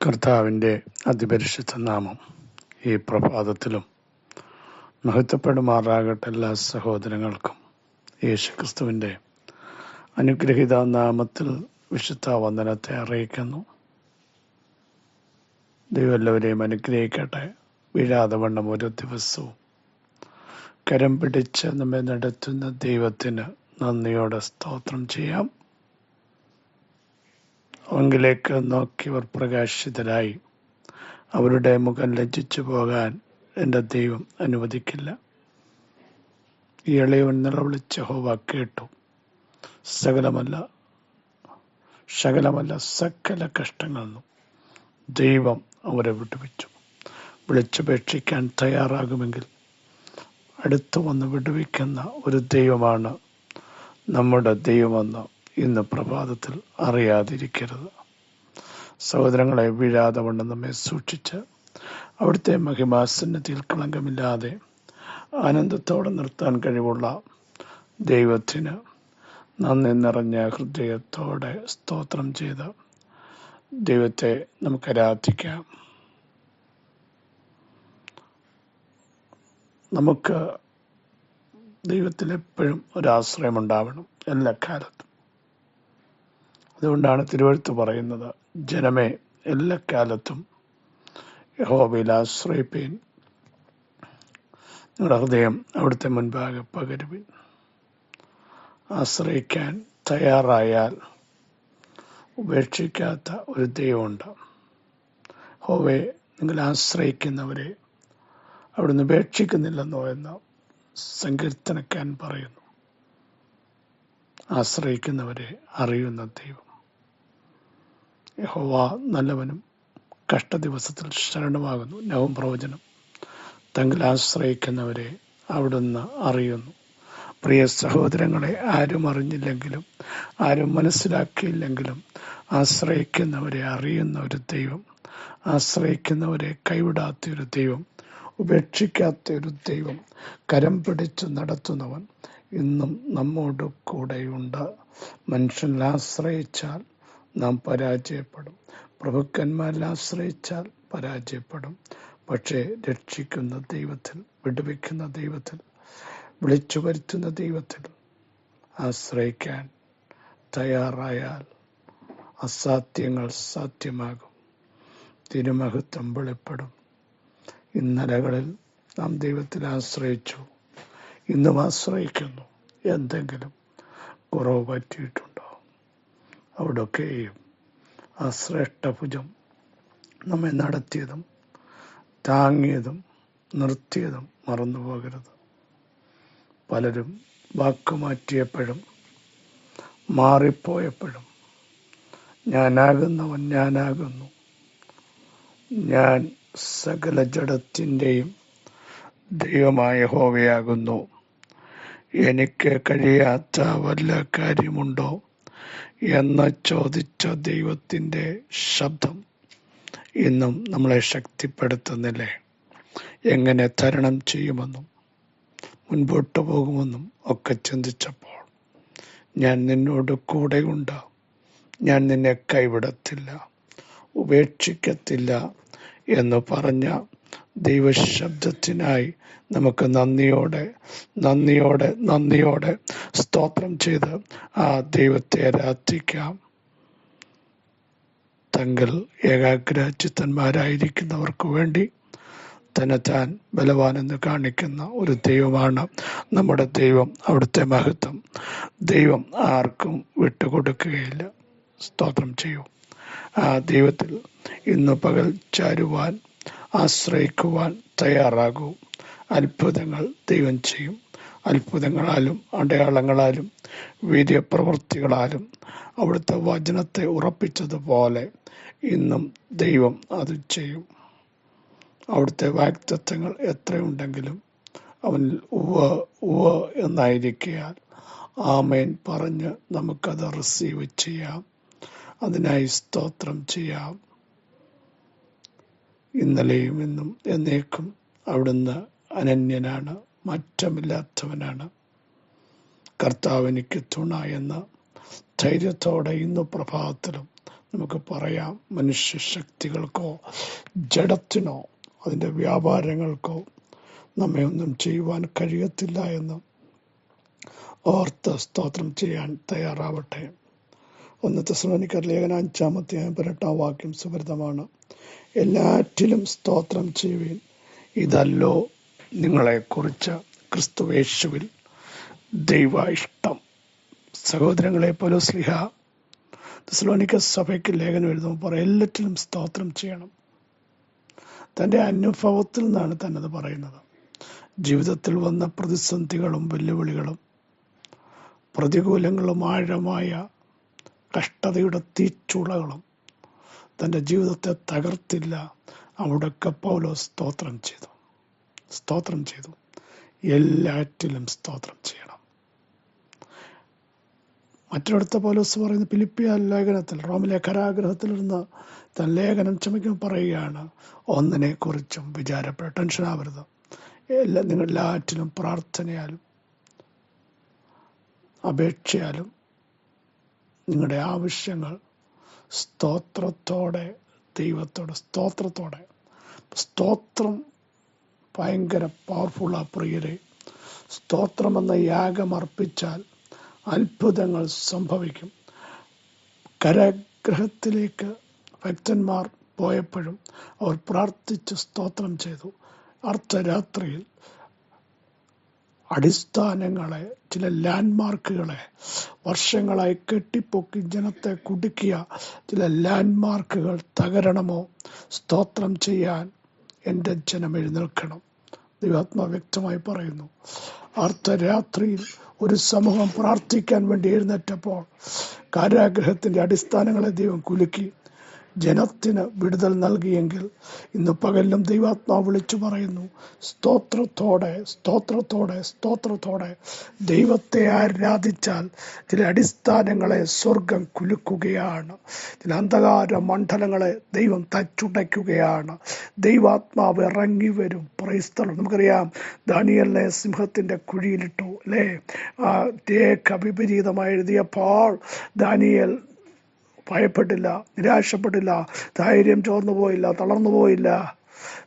കർത്താവിൻ്റെ അതിപരിശുദ്ധ നാമം ഈ പ്രഭാതത്തിലും മഹത്വപ്പെടുമാറാകട്ടെ. എല്ലാ സഹോദരങ്ങൾക്കും യേശുക്രിസ്തുവിൻ്റെ അനുഗ്രഹീത നാമത്തിൽ വിശുദ്ധ വന്ദനത്തെ അറിയിക്കുന്നു. ദൈവം എല്ലാവരെയും അനുഗ്രഹിക്കട്ടെ. വീഴാതെ വണ്ണം ഓരോ ദിവസവും കരം പിടിച്ച് നമ്മെ നടത്തുന്ന ദൈവത്തിന് നന്ദിയോടെ സ്തോത്രം ചെയ്യാം. അവങ്കിലേക്ക് നോക്കിയവർ പ്രകാശിതരായി അവരുടെ മുഖം ലജ്ജിച്ചു പോകാൻ എൻ്റെ ദൈവം അനുവദിക്കില്ല. ഈ ഇളയവൻ നിലവിളിച്ച യഹോവ കേട്ടു. സകല കഷ്ടങ്ങളിൽ നിന്നും ദൈവം അവരെ വിടുവിച്ചു. വിളിച്ചപേക്ഷിക്കാൻ തയ്യാറാകുമെങ്കിൽ അടുത്തു വന്ന് വിടുവിക്കുന്ന ഒരു ദൈവമാണ് നമ്മുടെ ദൈവമെന്ന് ഇന്ന് പ്രഭാതത്തിൽ അറിയാതിരിക്കരുത്. സഹോദരങ്ങളെ, വീഴാതെ വണ്ണം നമ്മെ സൂക്ഷിച്ച് അവിടുത്തെ മഹിമാസന്നതിയിൽ കളങ്കമില്ലാതെ ആനന്ദത്തോടെ നിർത്താൻ കഴിവുള്ള ദൈവത്തിന് നന്ദി നിറഞ്ഞ ഹൃദയത്തോടെ സ്തോത്രം ചെയ്ത് ദൈവത്തെ നമുക്ക് ആരാധിക്കാം. നമുക്ക് ദൈവത്തിൽ എപ്പോഴും ഒരാശ്രയമുണ്ടാവണം, എല്ലാ കാലത്തും. അതുകൊണ്ടാണ് തിരുവെഴുത്ത് പറയുന്നത്, ജനമേ എല്ലാ കാലത്തും യഹോവയിൽ ആശ്രയിപ്പീൻ, നിങ്ങളുടെ ഹൃദയം അവിടുത്തെ മുൻപാകെ പകരുവിൻ. ആശ്രയിക്കാൻ തയ്യാറായാൽ ഉപേക്ഷിക്കാത്ത ഒരു ദൈവമുണ്ട്. യഹോവയെ നിങ്ങൾ ആശ്രയിക്കുന്നവരെ അവിടുന്ന് ഉപേക്ഷിക്കുന്നില്ലെന്നോ എന്ന് സങ്കീർത്തനക്കാരൻ പറയുന്നു. ആശ്രയിക്കുന്നവരെ അറിയുന്ന ദൈവം യഹോവ നല്ലവനും കഷ്ടദിവസത്തിൽ ശരണമാകുന്നു. നഹൂം പ്രവചനം. തങ്ങൾ ആശ്രയിക്കുന്നവരെ അവിടുന്ന് അറിയുന്നു. പ്രിയ സഹോദരങ്ങളെ, ആരും അറിഞ്ഞില്ലെങ്കിലും ആരും മനസ്സിലാക്കിയില്ലെങ്കിലും ആശ്രയിക്കുന്നവരെ അറിയുന്ന ഒരു ദൈവം, ആശ്രയിക്കുന്നവരെ കൈവിടാത്ത ഒരു ദൈവം, ഉപേക്ഷിക്കാത്ത ഒരു ദൈവം, കരം പിടിച്ചു നടത്തുന്നവൻ ഇന്നും നമ്മോട് കൂടെയുണ്ട്. മനുഷ്യനിൽ ആശ്രയിച്ചാൽ നാം പരാജയപ്പെടും, പ്രഭുക്കന്മാരിൽ ആശ്രയിച്ചാൽ പരാജയപ്പെടും. പക്ഷേ രക്ഷിക്കുന്ന ദൈവത്തിൽ, വിടുവിക്കുന്ന ദൈവത്തിൽ, വിളിച്ചു വരുത്തുന്ന ദൈവത്തിൽ ആശ്രയിക്കാൻ തയ്യാറായാൽ അസാധ്യങ്ങൾ സാധ്യമാകും, തിരുമഹത്വം വെളിപ്പെടും. ഇന്നലകളിൽ നാം ദൈവത്തിൽ ആശ്രയിച്ചു, ഇന്നും ആശ്രയിക്കുന്നു. എന്തെങ്കിലും കുറവ് പറ്റിയിട്ടുണ്ടോ? അവിടൊക്കെയും ആ ശ്രേഷ്ഠഭുജം നമ്മെ നടത്തിയതും താങ്ങിയതും നിർത്തിയതും മറന്നു പോകരുത്. പലരും വാക്കുമാറ്റിയപ്പോഴും മാറിപ്പോയപ്പോഴും ഞാനാകുന്നു, ഞാൻ സകല ജഡത്തിൻ്റെയും ദൈവമായ യഹോവയാകുന്നു, എനിക്ക് കഴിയാത്ത വല്ല കാര്യമുണ്ടോ എന്ന് ചോദിച്ച ദൈവത്തിൻ്റെ ശബ്ദം ഇന്നും നമ്മളെ ശക്തിപ്പെടുത്തുന്നില്ലേ? എങ്ങനെ തരണം ചെയ്യുമെന്നും മുൻപോട്ട് പോകുമെന്നും ഒക്കെ ചിന്തിച്ചപ്പോൾ, ഞാൻ നിന്നോട് കൂടെയുണ്ട്, ഞാൻ നിന്നെ കൈവിടത്തില്ല, ഉപേക്ഷിക്കത്തില്ല എന്ന് പറഞ്ഞ ദൈവശബ്ദത്തിനായി നമുക്ക് നന്ദിയോടെ സ്തോത്രം ചെയ്ത് ആ ദൈവത്തെ ആരാധിക്കാം. തങ്ങൾ ഏകാഗ്രചിത്തന്മാരായിരിക്കുന്നവർക്ക് വേണ്ടി തന്നെത്താൻ ബലവാനെന്ന് കാണിക്കുന്ന ഒരു ദൈവമാണ് നമ്മുടെ ദൈവം. അവിടുത്തെ മഹത്വം ദൈവം ആർക്കും വിട്ടുകൊടുക്കുകയില്ല. സ്തോത്രം ചെയ്യൂ. ആ ദൈവത്തിൽ ഇന്ന് പകൽ ചാരുവാൻ, ആശ്രയിക്കുവാൻ തയ്യാറാകൂ. അത്ഭുതങ്ങൾ ദൈവം ചെയ്യും. അത്ഭുതങ്ങളാലും അടയാളങ്ങളാലും വീര്യപ്രവൃത്തികളാലും അവിടുത്തെ വചനത്തെ ഉറപ്പിച്ചതുപോലെ ഇന്നും ദൈവം അത് ചെയ്യും. അവിടുത്തെ വാഗ്ദത്തങ്ങൾ എത്രയുണ്ടെങ്കിലും അവനിൽ ഉവ്വ് എന്നായിരിക്കയാൽ ആമേൻ പറഞ്ഞ് നമുക്കത് റിസീവ് ചെയ്യാം. അതിനായി സ്തോത്രം ചെയ്യാം. ഇന്നലെയും ഇന്നും എന്നേക്കും അവിടുന്ന് അനന്യനാണ്, മാറ്റമില്ലാത്തവനാണ്. കർത്താവ് എനിക്ക് തുണ എന്ന ധൈര്യത്തോടെ ഇന്ന് പ്രഭാതത്തിലും നമുക്ക് പറയാം, മനുഷ്യ ശക്തികൾക്കോ ജഡത്തിനോ അതിൻ്റെ വ്യാപാരങ്ങൾക്കോ നമ്മെ ഒന്നും ചെയ്യുവാൻ കഴിയത്തില്ല എന്ന് ഓർത്ത് സ്തോത്രം ചെയ്യാൻ തയ്യാറാവട്ടെ. 1 തെസ്സലോനിക്കർ ലേഖനം 5:18 സുപരിതമാണ്. എല്ലാറ്റിലും സ്തോത്രം ചെയ്യുവിൻ, ഇതല്ലോ നിങ്ങളെക്കുറിച്ച് ക്രിസ്തുയേശുവിൽ ദൈവ ഇഷ്ടം. സഹോദരങ്ങളെ, പൗലോസ്ലീഹ തെസ്സലോനിക്ക സഭയ്ക്ക് ലേഖനം എഴുതുമ്പോൾ പറയും, എല്ലാറ്റിലും സ്തോത്രം ചെയ്യണം. തൻ്റെ അനുഭവത്തിൽ നിന്നാണ് തന്നത് പറയുന്നത്. ജീവിതത്തിൽ വന്ന പ്രതിസന്ധികളും വെല്ലുവിളികളും പ്രതികൂലങ്ങളും ആഴമായ കഷ്ടതയുടെ തീച്ചുളകളും തൻ്റെ ജീവിതത്തെ തകർത്തില്ല. അവിടൊക്കെ പൗലോസ് സ്തോത്രം ചെയ്തു. എല്ലാറ്റിലും സ്തോത്രം ചെയ്യണം. മറ്റൊരിടത്ത് പൗലോസ് പറയുന്ന ഫിലിപ്പിയ ലേഖനത്തിൽ, റോമിലെ കാരാഗൃഹത്തിലിരുന്ന് താൻ ലേഖനം ചുമയ്ക്കുമ്പോൾ പറയുകയാണ്, ഒന്നിനെ കുറിച്ചും വിചാരപ്പെട, ടെൻഷനാവരുത്. നിങ്ങളെല്ലാറ്റിലും പ്രാർത്ഥനയാലും അപേക്ഷയാലും നിങ്ങളുടെ ആവശ്യങ്ങൾ സ്തോത്രത്തോടെ ദൈവത്തോടെ സ്തോത്രം ഭയങ്കര പവർഫുള്ളാ പ്രിയരെ. സ്തോത്രമെന്ന യാഗം അർപ്പിച്ചാൽ അത്ഭുതങ്ങൾ സംഭവിക്കും. കാരാഗൃഹത്തിലേക്ക് ഭക്തന്മാർ പോയപ്പോഴും അവർ പ്രാർത്ഥിച്ച് സ്തോത്രം ചെയ്തു. അർദ്ധരാത്രിയിൽ അടിസ്ഥാനങ്ങളെ, ചില ലാൻഡ്മാർക്കുകളെ വർഷങ്ങളായി കെട്ടിപ്പൊക്കി ജനത്തെ കുടുക്കിയ ചില ലാൻഡ്മാർക്കുകൾ തകരണമോ? സ്തോത്രം ചെയ്യാൻ എൻ്റെ ജനം എഴുന്നേൽക്കണം. ദൈവാത്മാ വ്യക്തമായി പറയുന്നു. അർദ്ധരാത്രിയിൽ ഒരു സമൂഹം പ്രാർത്ഥിക്കാൻ വേണ്ടി എഴുന്നേറ്റപ്പോൾ കാരാഗൃഹത്തിൻ്റെ അടിസ്ഥാനങ്ങളെ ദൈവം കുലുക്കി ജനത്തിന് വിടുതൽ നൽകിയെങ്കിൽ ഇന്ന് പകലിലും ദൈവാത്മാവ് വിളിച്ചു പറയുന്നു, സ്തോത്രത്തോടെ ദൈവത്തെ ആരാധിച്ചാൽ ചില അടിസ്ഥാനങ്ങളെ സ്വർഗം കുലുക്കുകയാണ്. ചില അന്ധകാര മണ്ഡലങ്ങളെ ദൈവം തച്ചുടയ്ക്കുകയാണ്. ദൈവാത്മാവ് ഇറങ്ങി വരും. Praise the Lord. നമുക്കറിയാം, ദാനിയേലിനെ സിംഹത്തിൻ്റെ കുഴിയിലിട്ടു അല്ലേ? രേഖ വിപരീതമായി എഴുതിയപ്പോൾ ദാനിയേൽ ഭയപ്പെട്ടില്ല, നിരാശപ്പെട്ടില്ല, ധൈര്യം ചോർന്നു പോയില്ല, തളർന്നു പോയില്ല.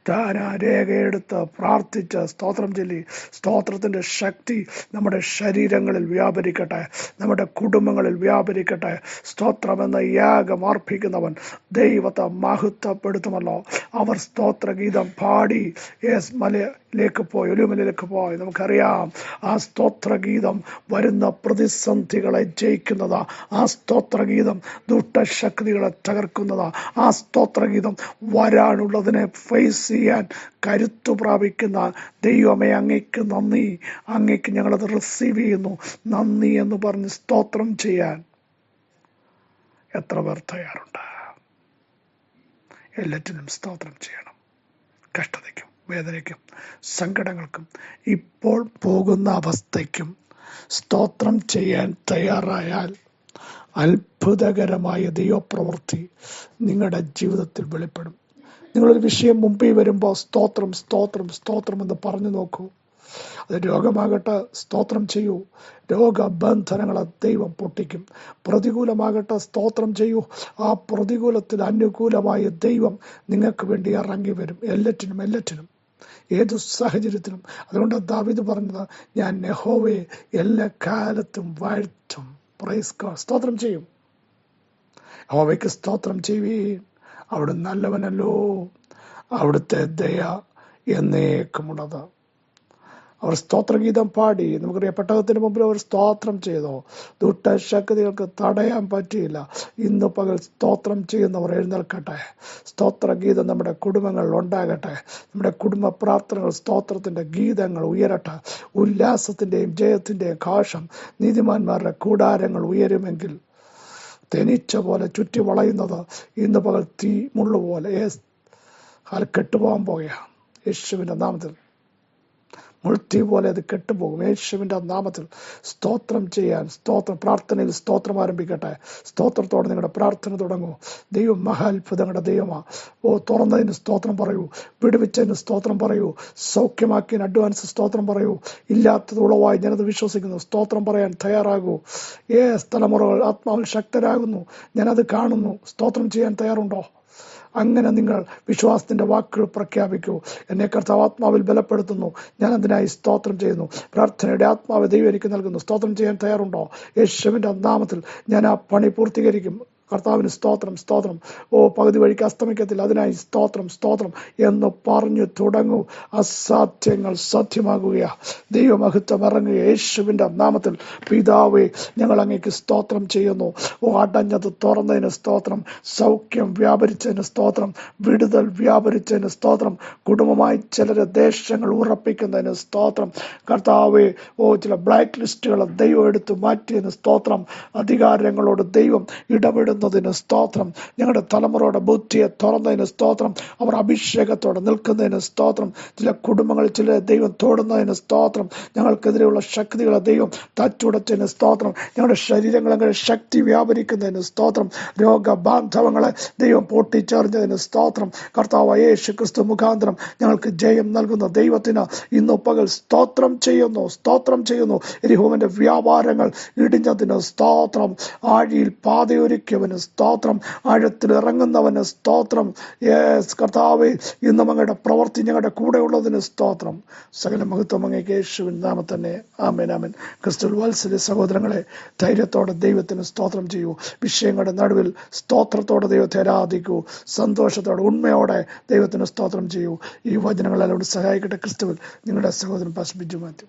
താൻ ആ രേഖയെടുത്ത് പ്രാർത്ഥിച്ച് സ്തോത്രം ചൊല്ലി. സ്തോത്രത്തിൻ്റെ ശക്തി നമ്മുടെ ശരീരങ്ങളിൽ വ്യാപരിക്കട്ടെ, നമ്മുടെ കുടുംബങ്ങളിൽ വ്യാപരിക്കട്ടെ. സ്തോത്രമെന്ന യാഗം അർപ്പിക്കുന്നവൻ ദൈവത്തെ മഹത്വപ്പെടുത്തുമല്ലോ. അവർ സ്തോത്രഗീതം പാടി മലയിലേക്ക് പോയി, ഒലിവുമലയിലേക്ക് പോയി. നമുക്കറിയാം, ആ സ്തോത്രഗീതം വരുന്ന പ്രതിസന്ധികളെ ജയിക്കുന്നതാ. ആ സ്തോത്രഗീതം ദുഷ്ടശക്തികളെ തകർക്കുന്നതാ. ആ സ്തോത്രഗീതം വരാനുള്ളതിനെ ഫേസ് ചെയ്യാൻ കരുത്തു പ്രാപിക്കുന്ന ദൈവമേ, അങ്ങേക്ക് നന്ദി, അങ്ങേക്ക് ഞങ്ങളത് റിസീവ് ചെയ്യുന്നു, നന്ദി എന്ന് പറഞ്ഞ് സ്തോത്രം ചെയ്യാൻ എത്ര പേർ തയ്യാറുണ്ട്? എല്ലാറ്റിനും സ്തോത്രം ചെയ്യണം. കഷ്ടതയ്ക്കും വേദനയ്ക്കും സങ്കടങ്ങൾക്കും ഇപ്പോൾ പോകുന്ന അവസ്ഥയ്ക്കും സ്തോത്രം ചെയ്യാൻ തയ്യാറായാൽ അത്ഭുതകരമായ ദൈവപ്രവൃത്തി നിങ്ങളുടെ ജീവിതത്തിൽ വെളിപ്പെടും. നിങ്ങളൊരു വിഷയം മുമ്പിൽ വരുമ്പോൾ സ്തോത്രം എന്ന് പറഞ്ഞു നോക്കൂ. അത് രോഗമാകട്ടെ, സ്തോത്രം ചെയ്യൂ. രോഗബന്ധനങ്ങളെ ദൈവം പൊട്ടിക്കും. പ്രതികൂലമാകട്ടെ, സ്തോത്രം ചെയ്യൂ. ആ പ്രതികൂലത്തിൽ അനുകൂലമായ ദൈവം നിങ്ങൾക്ക് വേണ്ടി ഇറങ്ങി വരും. എല്ലാറ്റിനും ഏതു സാഹചര്യത്തിലും. അതുകൊണ്ട് ദാവീദ് പറഞ്ഞത്, ഞാൻ യഹോവയെ എല്ലാ കാലത്തും വാഴ്ത്തും. Praise God. സ്തോത്രം ചെയ്യും. യഹോവയ്ക്ക് സ്തോത്രം ചെയ്യുവീൻ, അവിടുന്ന് നല്ലവനല്ലോ, അവിടുത്തെ ദയ എന്നേക്കുമുള്ളത്. അവർ സ്തോത്രഗീതം പാടി. നമുക്കറിയാം, പെട്ടകത്തിന് മുമ്പിൽ അവർ സ്തോത്രം ചെയ്തോ. ദുഷ്ടശക്തികൾക്ക് തടയാൻ പറ്റിയില്ല. ഇന്ന് പകൽ സ്തോത്രം ചെയ്യുന്നവർ എഴുന്നേൽക്കട്ടെ. സ്തോത്രഗീതം നമ്മുടെ കുടുംബങ്ങളിൽ ഉണ്ടാകട്ടെ. നമ്മുടെ കുടുംബ പ്രാർത്ഥനകൾ, സ്തോത്രത്തിൻ്റെ ഗീതങ്ങൾ ഉയരട്ടെ. ഉല്ലാസത്തിൻ്റെയും ജയത്തിൻ്റെയും ഘോഷം. നീതിമാന്മാരുടെ കൂടാരങ്ങൾ ഉയരുമെങ്കിൽ തെനിച്ച പോലെ ചുറ്റി വളയുന്നത് ഇന്ന് പകൽ തീ മുള്ളുപോലെ കെട്ടുപോകാൻ പോകുകയാണ്. യേശുവിൻ്റെ നാമത്തിൽ മുൾത്തി പോലെ അത് കെട്ടുപോകും. യേശുവിൻ്റെ നാമത്തിൽ സ്തോത്രം ചെയ്യാൻ, പ്രാർത്ഥനയിൽ സ്തോത്രം ആരംഭിക്കട്ടെ. സ്തോത്രത്തോടെ നിങ്ങളുടെ പ്രാർത്ഥന തുടങ്ങൂ. ദൈവം മഹാത്ഭുതങ്ങളുടെ ദൈവമാണ്. തുറന്നതിന് സ്തോത്രം പറയൂ, വിടുവിച്ചതിന് സ്തോത്രം പറയൂ, സൗഖ്യമാക്കിയതിന് അഡ്വാൻസ് സ്തോത്രം പറയൂ. ഇല്ലാത്തത് ഉളവായി ഞാനത് വിശ്വസിക്കുന്നു. സ്തോത്രം പറയാൻ തയ്യാറാകൂ. തലമുറകൾ ആത്മാവിൽ ശക്തരാകുന്നു, ഞാനത് കാണുന്നു. സ്തോത്രം ചെയ്യാൻ തയ്യാറുണ്ടോ? അങ്ങനെ നിങ്ങൾ വിശ്വാസത്തിൻ്റെ വാക്കുകൾ പ്രഖ്യാപിക്കൂ. എന്നെ കർത്താവ് ആത്മാവിൽ ബലപ്പെടുത്തുന്നു, ഞാൻ അതിനായി സ്തോത്രം ചെയ്യുന്നു. പ്രാർത്ഥനയുടെ ആത്മാവ് ദൈവം എനിക്ക് നൽകുന്നു. സ്തോത്രം ചെയ്യാൻ തയ്യാറുണ്ടോ? യേശുവിൻ്റെ നാമത്തിൽ ഞാൻ ആ പണി പൂർത്തീകരിക്കും. കർത്താവിന് സ്തോത്രം, സ്തോത്രം. പകുതി വഴിക്ക് അസ്തമിക്കത്തില്ല, അതിനായി സ്തോത്രം, സ്തോത്രം എന്ന് പറഞ്ഞു തുടങ്ങൂ. അസാധ്യങ്ങൾ സാധ്യമാകുകയാ. ദൈവമഹത്വം ഇറങ്ങുക യേശുവിൻ്റെ നാമത്തിൽ. പിതാവേ, ഞങ്ങൾ അങ്ങേക്ക് സ്തോത്രം ചെയ്യുന്നു. അടഞ്ഞത് തുറന്നതിന് സ്തോത്രം, സൗഖ്യം വ്യാപരിച്ചതിന് സ്തോത്രം, വിടുതൽ വ്യാപരിച്ചതിന് സ്തോത്രം, കുടുംബമായി ചിലരെ ദേശങ്ങൾ ഉറപ്പിക്കുന്നതിന് സ്തോത്രം. കർത്താവേ, ചില ബ്ലാക്ക് ലിസ്റ്റുകൾ ദൈവം എടുത്തു മാറ്റിയതിന് സ്തോത്രം. അധികാരങ്ങളോട് ദൈവം ഇടപെടുന്നതിന് സ്തോത്രം. ഞങ്ങളുടെ തലമുറയുടെ ബുദ്ധിയെ തുറന്നതിന് സ്തോത്രം. അവർ അഭിഷേകത്തോടെ നിൽക്കുന്നതിന് സ്തോത്രം. ചില കുടുംബങ്ങളിൽ ചില ദൈവം തോടുന്നതിന് സ്തോത്രം. ഞങ്ങൾക്കെതിരെയുള്ള ശക്തികളെ ദൈവം തച്ചുടച്ചതിന് സ്തോത്രം. ഞങ്ങളുടെ ശരീരങ്ങളെ ശക്തി വ്യാപരിക്കുന്നതിന് സ്തോത്രം. രോഗബാന്ധവങ്ങളെ ദൈവം പൊട്ടിച്ചെറിഞ്ഞതിന് സ്തോത്രം. കർത്താവ് യേശു ക്രിസ്തു മുഖാന്തരം ഞങ്ങൾക്ക് ജയം നൽകുന്ന ദൈവത്തിന് ഇന്നു പകൽ സ്തോത്രം ചെയ്യുന്നു, സ്തോത്രം ചെയ്യുന്നു. യെരിഹോവിന്റെ വ്യാപാരങ്ങൾ ഇടിഞ്ഞതിന് സ്തോത്രം. ആഴിയിൽ പാതയൊരുക്കിയവന് സ്തോത്രം. ആഴത്തിൽ ഇറങ്ങുന്നവന് സ്തോത്രം. കർത്താവേ, ഇന്നും അങ്ങയുടെ പ്രവൃത്തി ഞങ്ങളുടെ കൂടെ ഉള്ളതിന് സ്തോത്രം. സകല മഹത്വം അങ്ങേക്ക് യേശുവിൻ നാമത്തിൽ തന്നെ. ആമേൻ, ആമേൻ. ക്രിസ്തുവിൽ വാത്സല്യ സഹോദരങ്ങളെ, ധൈര്യത്തോടെ ദൈവത്തിന് സ്തോത്രം ചെയ്യൂ. വിഷയങ്ങളുടെ നടുവിൽ സ്തോത്രത്തോടെ ദൈവത്തെ ആരാധിക്കൂ. സന്തോഷത്തോടെ ഉണ്മയോടെ ദൈവത്തിന് സ്തോത്രം ചെയ്യൂ. ഈ വചനങ്ങളെല്ലാം സഹായിക്കട്ടെ. ക്രിസ്തുവിൽ നിങ്ങളുടെ സഹോദരൻ പാസ്റ്റർ ബിജു മാത്യു.